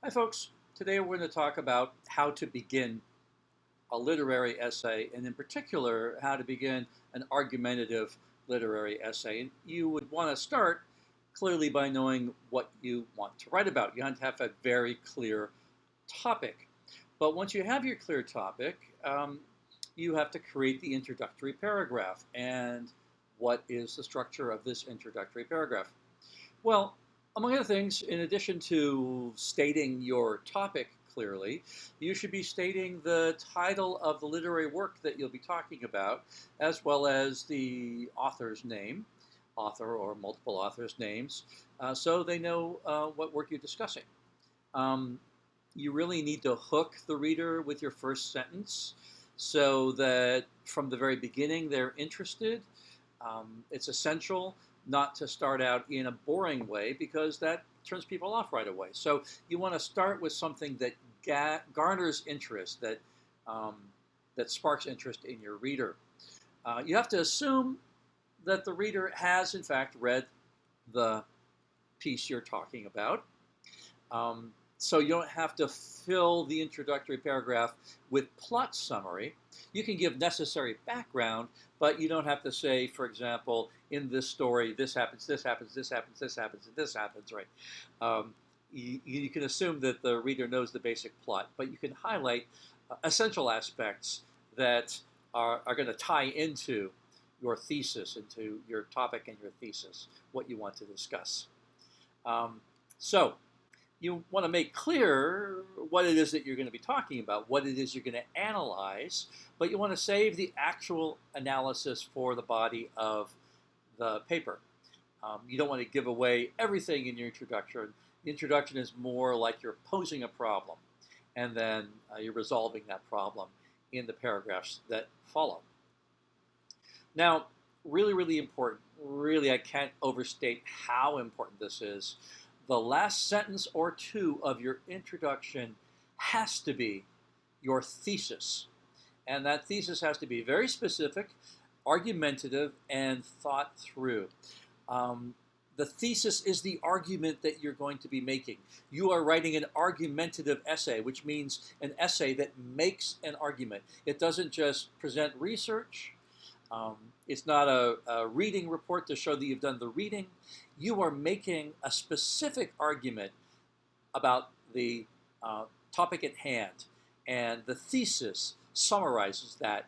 Hi, folks. Today we're going to talk about how to begin a literary essay, and in particular, how to begin an argumentative literary essay. And you would want to start clearly by knowing what you want to write about. You have to have a very clear topic. But once you have your clear topic, you have to create the introductory paragraph. And what is the structure of this introductory paragraph? Well, among other things, in addition to stating your topic clearly, you should be stating the title of the literary work that you'll be talking about, as well as the author's name, author or multiple authors' names, so they know what work you're discussing. Um, you really need to hook the reader with your first sentence so that from the very beginning they're interested. It's essential not to start out in a boring way because that turns people off right away. So you want to start with something that garners interest, um, that sparks interest in your reader. You have to assume that the reader has, in fact, read the piece you're talking about. So you don't have to fill the introductory paragraph with plot summary. You can give necessary background, but you don't have to say, for example, in this story, this happens, this happens, this happens, this happens, and this happens, right? You can assume that the reader knows the basic plot, but you can highlight essential aspects that are going to tie into your thesis, into your topic and your thesis, what you want to discuss. So you want to make clear what it is that you're going to be talking about, what it is you're going to analyze, but you want to save the actual analysis for the body of the paper. You don't want to give away everything in your introduction. The introduction is more like you're posing a problem, and then you're resolving that problem in the paragraphs that follow. Now, really, really important, really, I can't overstate how important this is. The last sentence or two of your introduction has to be your thesis. And that thesis has to be very specific, argumentative, and thought through. The thesis is the argument that you're going to be making. You are writing an argumentative essay, which means an essay that makes an argument. It doesn't just present research. It's not a reading report to show that you've done the reading. You are making a specific argument about the topic at hand, and the thesis summarizes that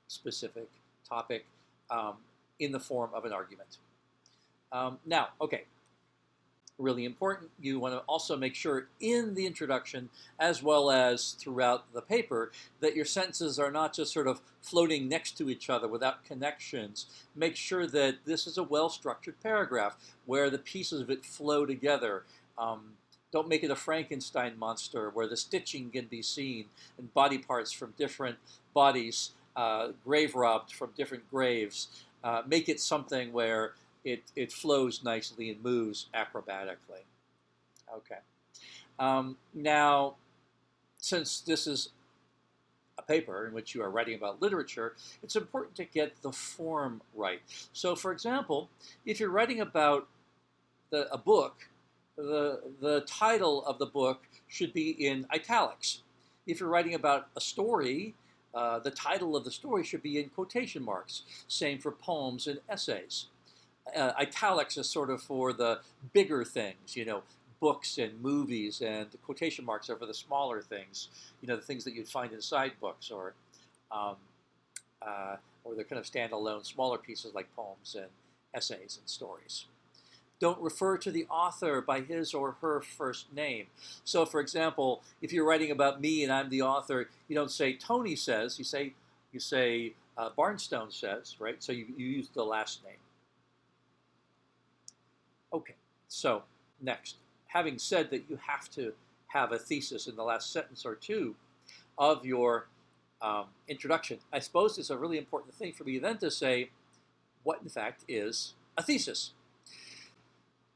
specific topic in the form of an argument. Now, okay, really important, you want to also make sure in the introduction, as well as throughout the paper, that your sentences are not just sort of floating next to each other without connections. Make sure that this is a well-structured paragraph where the pieces of it flow together. Don't make it a Frankenstein monster where the stitching can be seen and body parts from different bodies, grave robbed from different graves. Make it something where it flows nicely and moves acrobatically. Okay. Now, since this is a paper in which you are writing about literature, it's important to get the form right. So, for example, if you're writing about a book, the title of the book should be in italics. If you're writing about a story, the title of the story should be in quotation marks. Same for poems and essays. Italics is sort of for the bigger things, books and movies, and the quotation marks are for the smaller things, the things that you'd find inside books, or they're kind of standalone, smaller pieces like poems and essays and stories. Don't refer to the author by his or her first name. So, for example, if you're writing about me and I'm the author, you don't say Tony says, you say Barnstone says, right? So you use the last name. Okay, so next, having said that you have to have a thesis in the last sentence or two of your introduction, I suppose it's a really important thing for me then to say what in fact is a thesis.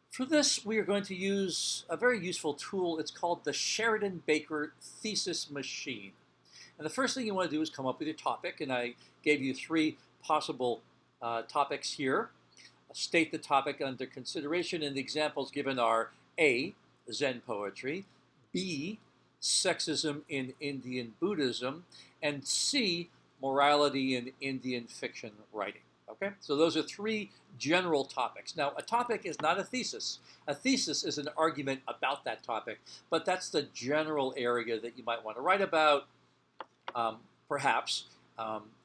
For this, we are going to use a very useful tool. It's called the Sheridan-Baker Thesis Machine. And the first thing you want to do is come up with your topic, and I gave you three possible topics here. State the topic under consideration, and the examples given are A, Zen poetry, B, sexism in Indian Buddhism, and C, morality in Indian fiction writing. Okay, so those are three general topics. Now, a topic is not a thesis. A thesis is an argument about that topic, but that's the general area that you might want to write about, perhaps.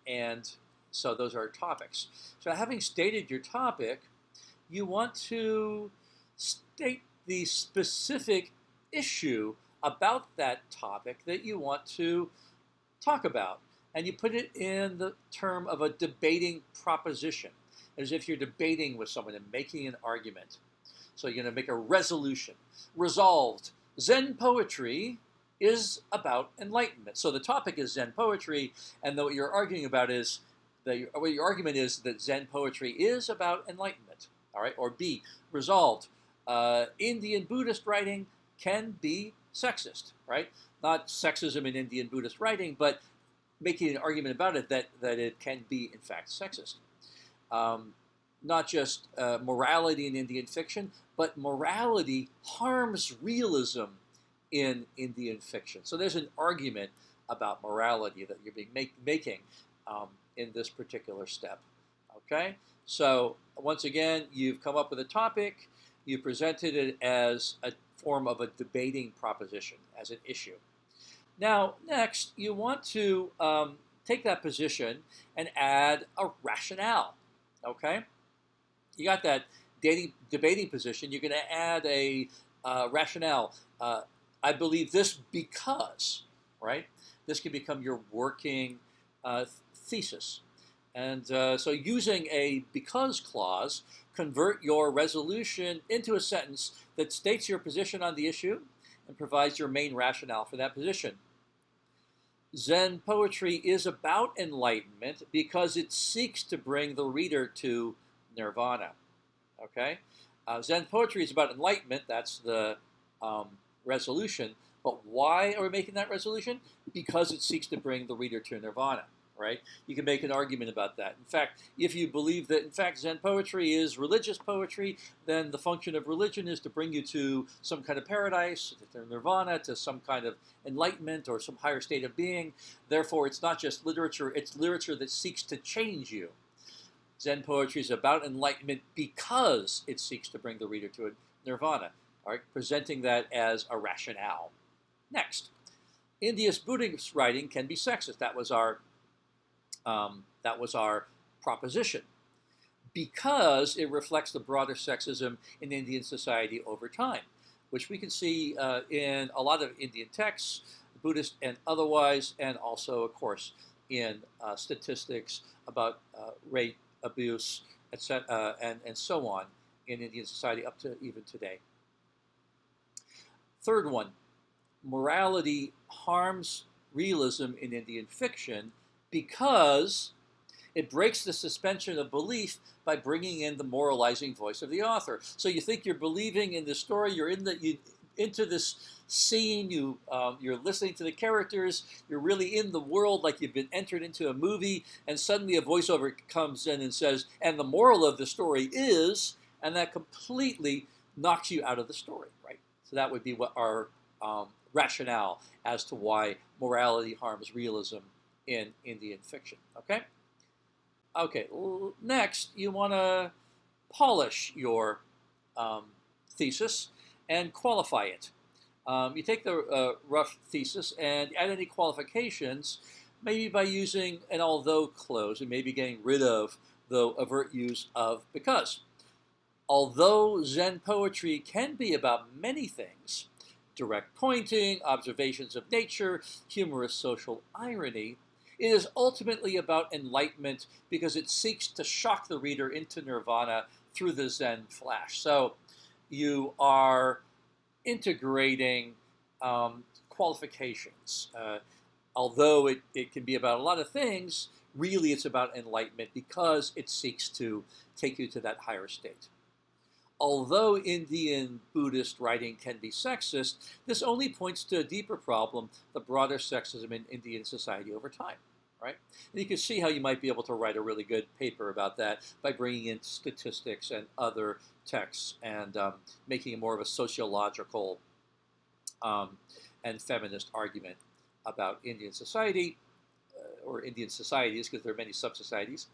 And so those are topics. So having stated your topic, you want to state the specific issue about that topic that you want to talk about. And you put it in the term of a debating proposition, as if you're debating with someone and making an argument. So you're going to make a resolution. Resolved. Zen poetry is about enlightenment. So the topic is Zen poetry, and what you're arguing about is what your argument is that Zen poetry is about enlightenment. All right. Or B, resolved. Indian Buddhist writing can be sexist. Right. Not sexism in Indian Buddhist writing, but making an argument about it that it can be in fact sexist. Not just morality in Indian fiction, but morality harms realism in Indian fiction. So there's an argument about morality that you're making in this particular step. Okay? So once again, you've come up with a topic, you presented it as a form of a debating proposition, as an issue. Now, next, you want to take that position and add a rationale. Okay? You got that debating position, you're going to add a rationale. I believe this because, right? This can become your working thesis. And so using a because clause, convert your resolution into a sentence that states your position on the issue and provides your main rationale for that position. Zen poetry is about enlightenment because it seeks to bring the reader to nirvana. Okay? Zen poetry is about enlightenment. That's the resolution. But why are we making that resolution? Because it seeks to bring the reader to nirvana. Right? You can make an argument about that. In fact, if you believe that, in fact, Zen poetry is religious poetry, then the function of religion is to bring you to some kind of paradise, to nirvana, to some kind of enlightenment or some higher state of being. Therefore, it's not just literature, it's literature that seeks to change you. Zen poetry is about enlightenment because it seeks to bring the reader to nirvana. All right? Presenting that as a rationale. Next, Indian Buddhist writing can be sexist. That was our proposition, because it reflects the broader sexism in Indian society over time, which we can see in a lot of Indian texts, Buddhist and otherwise, and also, of course, in statistics about rape, abuse, etc., and so on in Indian society up to even today. Third one, morality harms realism in Indian fiction because it breaks the suspension of belief by bringing in the moralizing voice of the author. So you think you're believing in the story, you're into this scene, you're listening to the characters, you're really in the world like you've been entered into a movie, and suddenly a voiceover comes in and says, and the moral of the story is, and that completely knocks you out of the story, right? So that would be what our rationale as to why morality harms realism in Indian fiction. Okay? Okay, next you want to polish your thesis and qualify it. You take the rough thesis and add any qualifications, maybe by using an although clause and maybe getting rid of the overt use of because. Although Zen poetry can be about many things, direct pointing, observations of nature, humorous social irony, it is ultimately about enlightenment because it seeks to shock the reader into nirvana through the Zen flash. So you are integrating qualifications. Although it can be about a lot of things, really it's about enlightenment because it seeks to take you to that higher state. Although Indian Buddhist writing can be sexist, this only points to a deeper problem, the broader sexism in Indian society over time, right? And you can see how you might be able to write a really good paper about that by bringing in statistics and other texts and making it more of a sociological um, and feminist argument about Indian society, or Indian societies, because there are many sub-societies,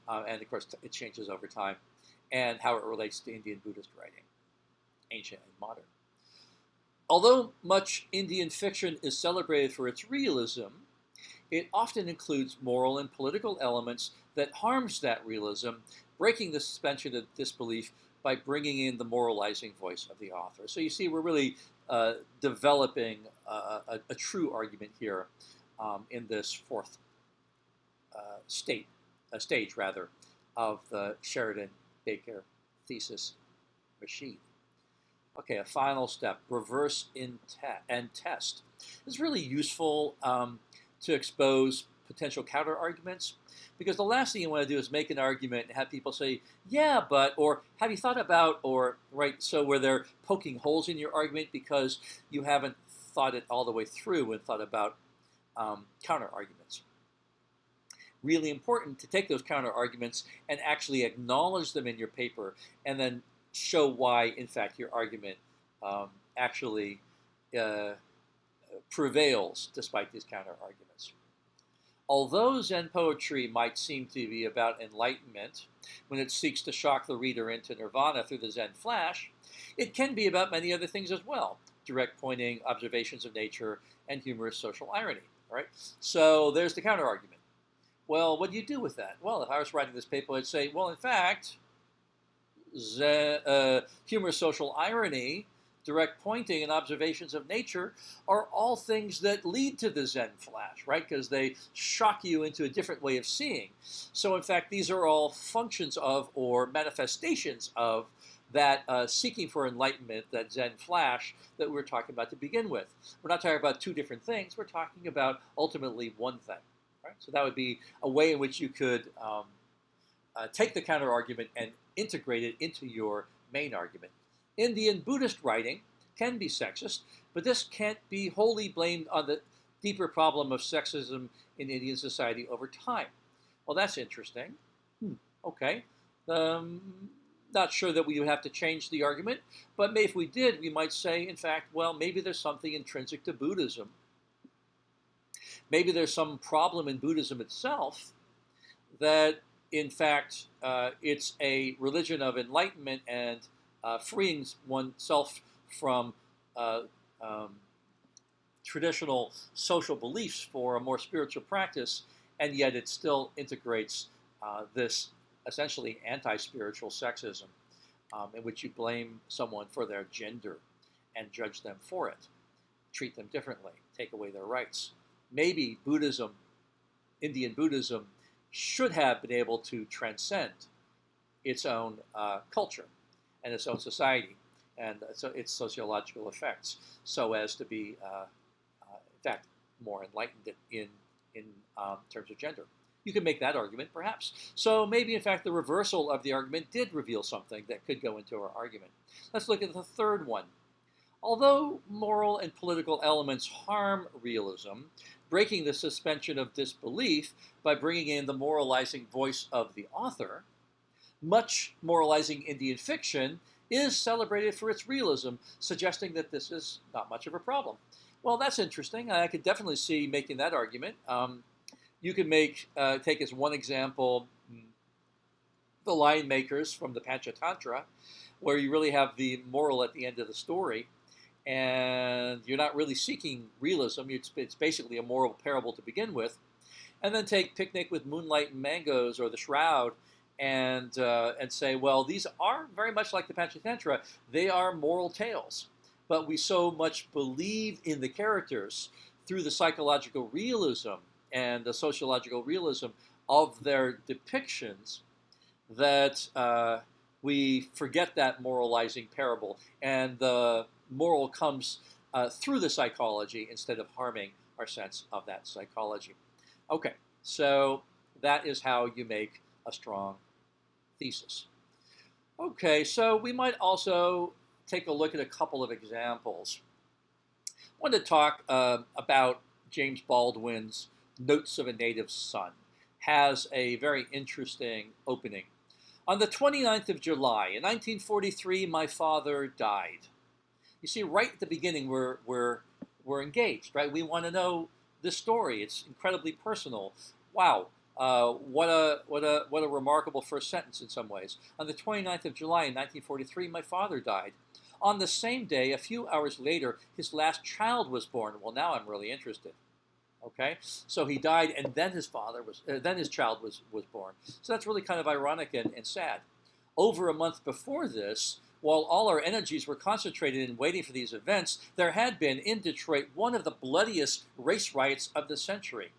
and of course it changes over time, and how it relates to Indian Buddhist writing, ancient and modern. Although much Indian fiction is celebrated for its realism, it often includes moral and political elements that harms that realism, breaking the suspension of disbelief by bringing in the moralizing voice of the author. So you see, we're really developing a true argument here in this fourth stage rather, of the Sheridan-Baker thesis machine. Okay, a final step, reverse and test. It's really useful to expose potential counter-arguments, because the last thing you want to do is make an argument and have people say, yeah, but, or have you thought about, or, right, so where they're poking holes in your argument because you haven't thought it all the way through and thought about counter-arguments. Really important to take those counter-arguments and actually acknowledge them in your paper, and then show why, in fact, your argument actually prevails despite these counter-arguments. Although Zen poetry might seem to be about enlightenment when it seeks to shock the reader into nirvana through the Zen flash, it can be about many other things as well: direct pointing, observations of nature, and humorous social irony. Right? So there's the counter-argument. Well, what do you do with that? Well, if I was writing this paper, I'd say, well, in fact, humorous social irony, direct pointing, and observations of nature are all things that lead to the Zen flash, right? Because they shock you into a different way of seeing. So in fact, these are all functions of, or manifestations of, that seeking for enlightenment, that Zen flash that we were talking about to begin with. We're not talking about two different things. We're talking about ultimately one thing. Right? So that would be a way in which you could take the counter-argument and integrate it into your main argument. Indian Buddhist writing can be sexist, but this can't be wholly blamed on the deeper problem of sexism in Indian society over time. Well, that's interesting. Okay. Not sure that we would have to change the argument, but maybe if we did, we might say, in fact, well, maybe there's something intrinsic to Buddhism. Maybe there's some problem in Buddhism itself that, in fact, it's a religion of enlightenment and freeing oneself from traditional social beliefs for a more spiritual practice, and yet it still integrates this essentially anti-spiritual sexism in which you blame someone for their gender and judge them for it, treat them differently, take away their rights. Maybe Buddhism, Indian Buddhism, should have been able to transcend its own culture and its own society and its sociological effects, so as to be, in fact, more enlightened in terms of gender. You can make that argument, perhaps. So maybe, in fact, the reversal of the argument did reveal something that could go into our argument. Let's look at the third one. Although moral and political elements harm realism, breaking the suspension of disbelief by bringing in the moralizing voice of the author, much moralizing Indian fiction is celebrated for its realism, suggesting that this is not much of a problem. Well, that's interesting. I could definitely see making that argument. You could take as one example the Lion Makers from the Panchatantra, where you really have the moral at the end of the story, and you're not really seeking realism. It's basically a moral parable to begin with. And then take Picnic with Moonlight and Mangoes or The Shroud and say, well, these are very much like the Panchatantra. They are moral tales. But we so much believe in the characters through the psychological realism and the sociological realism of their depictions that we forget that moralizing parable. And the moral comes through the psychology instead of harming our sense of that psychology. Okay, so that is how you make a strong thesis. Okay, so we might also take a look at a couple of examples. I want to talk about James Baldwin's Notes of a Native Son. Has a very interesting opening. On the 29th of July, in 1943, my father died. You see, right at the beginning, we're engaged, right? We want to know this story. It's incredibly personal. Wow, what a remarkable first sentence in some ways. On the 29th of July in 1943, my father died. On the same day, a few hours later, his last child was born. Well, now I'm really interested. Okay, so he died, and then then his child was born. So that's really kind of ironic and sad. Over a month before this, while all our energies were concentrated in waiting for these events, there had been in Detroit one of the bloodiest race riots of the century.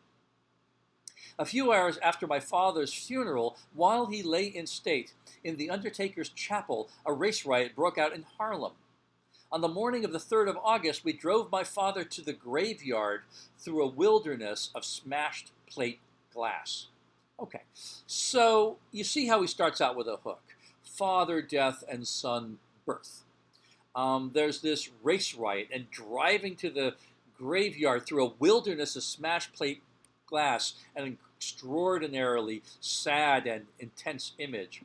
A few hours after my father's funeral, while he lay in state in the Undertaker's chapel, a race riot broke out in Harlem. On the morning of the 3rd of August, we drove my father to the graveyard through a wilderness of smashed plate glass. Okay, so you see how he starts out with a hook. Father, death, and son, birth. There's this race riot, and driving to the graveyard through a wilderness of smashed plate glass, an extraordinarily sad and intense image.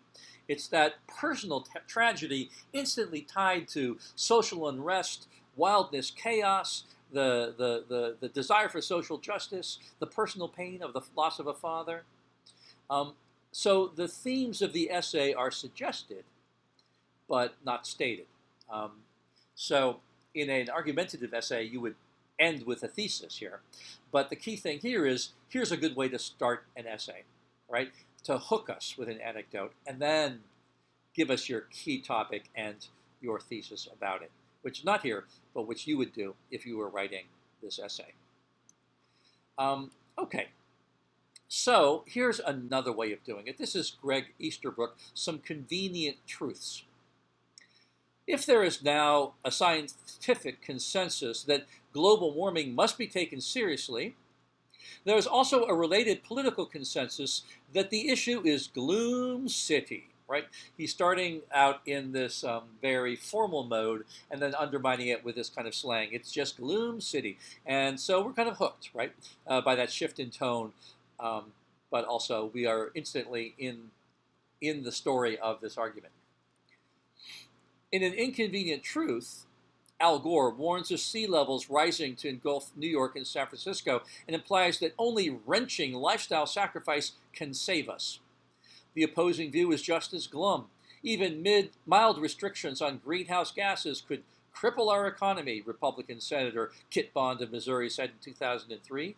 It's that personal tragedy instantly tied to social unrest, wildness, chaos, the desire for social justice, the personal pain of the loss of a father. So the themes of the essay are suggested, but not stated. So in an argumentative essay, you would end with a thesis here. But the key thing here is, here's a good way to start an essay, right? To hook us with an anecdote, and then give us your key topic and your thesis about it, which is not here, but which you would do if you were writing this essay. Okay, so here's another way of doing it. This is Greg Easterbrook, Some Convenient Truths. If there is now a scientific consensus that global warming must be taken seriously, there is also a related political consensus that the issue is gloom city, right? He's starting out in this very formal mode and then undermining it with this kind of slang. It's just gloom city. And so we're kind of hooked, right, by that shift in tone. But also we are instantly in the story of this argument. In An Inconvenient Truth, Al Gore warns of sea levels rising to engulf New York and San Francisco and implies that only wrenching lifestyle sacrifice can save us. The opposing view is just as glum. Even mild restrictions on greenhouse gases could cripple our economy, Republican Senator Kit Bond of Missouri said in 2003.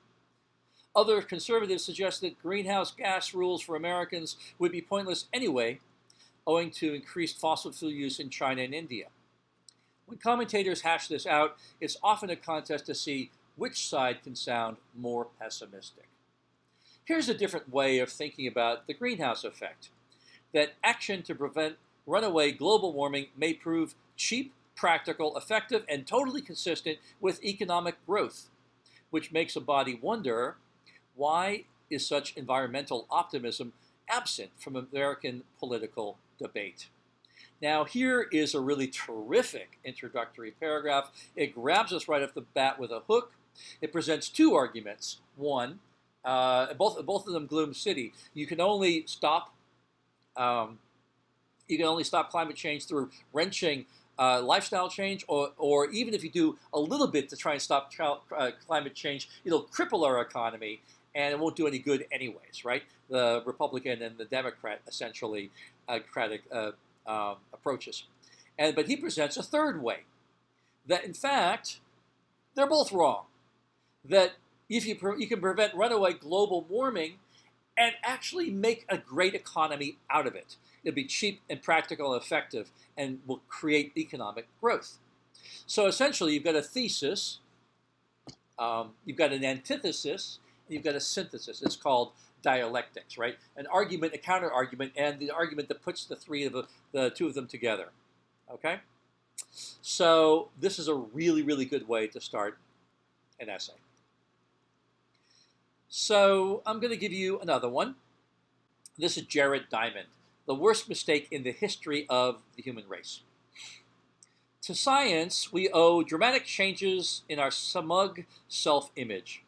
Other conservatives suggest that greenhouse gas rules for Americans would be pointless anyway, owing to increased fossil fuel use in China and India. When commentators hash this out, it's often a contest to see which side can sound more pessimistic. Here's a different way of thinking about the greenhouse effect: that action to prevent runaway global warming may prove cheap, practical, effective, and totally consistent with economic growth, which makes a body wonder, why is such environmental optimism absent from American political debate? Now, here is a really terrific introductory paragraph. It grabs us right off the bat with a hook. It presents two arguments. One, both of them gloom city. You can only stop climate change through wrenching lifestyle change, or even if you do a little bit to try and stop climate change, it'll cripple our economy and it won't do any good anyways, right? The Republican and the Democrat essentially approaches. But he presents a third way, that in fact, they're both wrong. That if you can prevent runaway global warming and actually make a great economy out of it. It'll be cheap and practical and effective and will create economic growth. So essentially, you've got a thesis, you've got an antithesis, and you've got a synthesis. It's called dialectics, right? An argument, a counter-argument, and the argument that puts the two of them together, okay? So this is a really, really good way to start an essay. So I'm going to give you another one. This is Jared Diamond, The Worst Mistake in the History of the Human Race. To science, we owe dramatic changes in our smug self-image.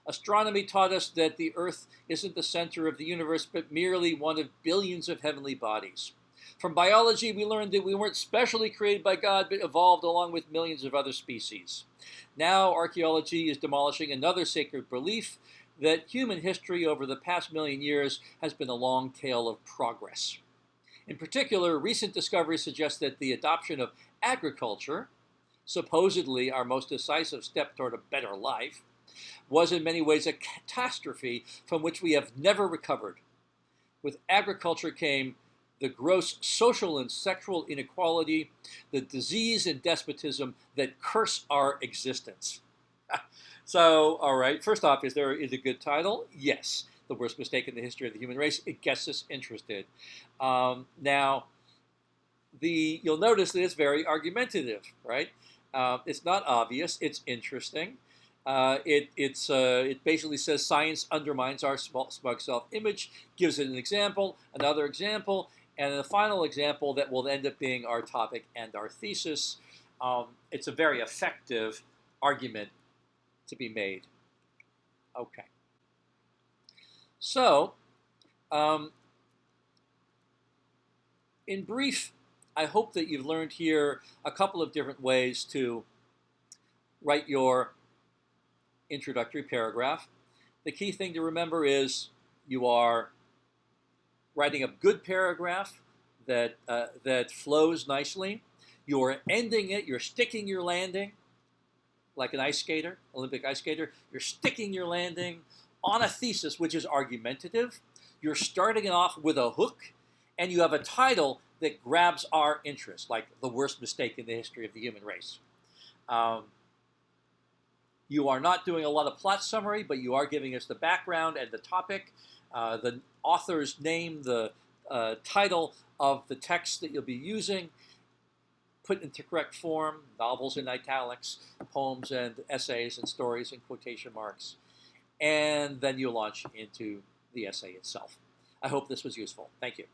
Astronomy taught us that the Earth isn't the center of the universe, but merely one of billions of heavenly bodies. From biology, we learned that we weren't specially created by God, but evolved along with millions of other species. Now, archaeology is demolishing another sacred belief that human history over the past million years has been a long tale of progress. In particular, recent discoveries suggest that the adoption of agriculture, supposedly our most decisive step toward a better life, was in many ways a catastrophe from which we have never recovered. With agriculture came the gross social and sexual inequality, the disease and despotism that curse our existence. So, all right, first off, is a good title? Yes. The worst mistake in the history of the human race. It gets us interested. Now, you'll notice that it's very argumentative, right? It's not obvious. It's interesting. It basically says science undermines our smug self-image, gives it an example, another example, and the final example that will end up being our topic and our thesis. It's a very effective argument to be made. Okay. So, in brief, I hope that you've learned here a couple of different ways to write your introductory paragraph. The key thing to remember is you are writing a good paragraph that flows nicely. You're ending it, you're sticking your landing like an ice skater, Olympic ice skater. You're sticking your landing on a thesis, which is argumentative. You're starting it off with a hook, and you have a title that grabs our interest, like the worst mistake in the history of the human race. You are not doing a lot of plot summary, but you are giving us the background and the topic, the author's name, the title of the text that you'll be using, put into correct form, novels in italics, poems and essays and stories in quotation marks, and then you launch into the essay itself. I hope this was useful. Thank you.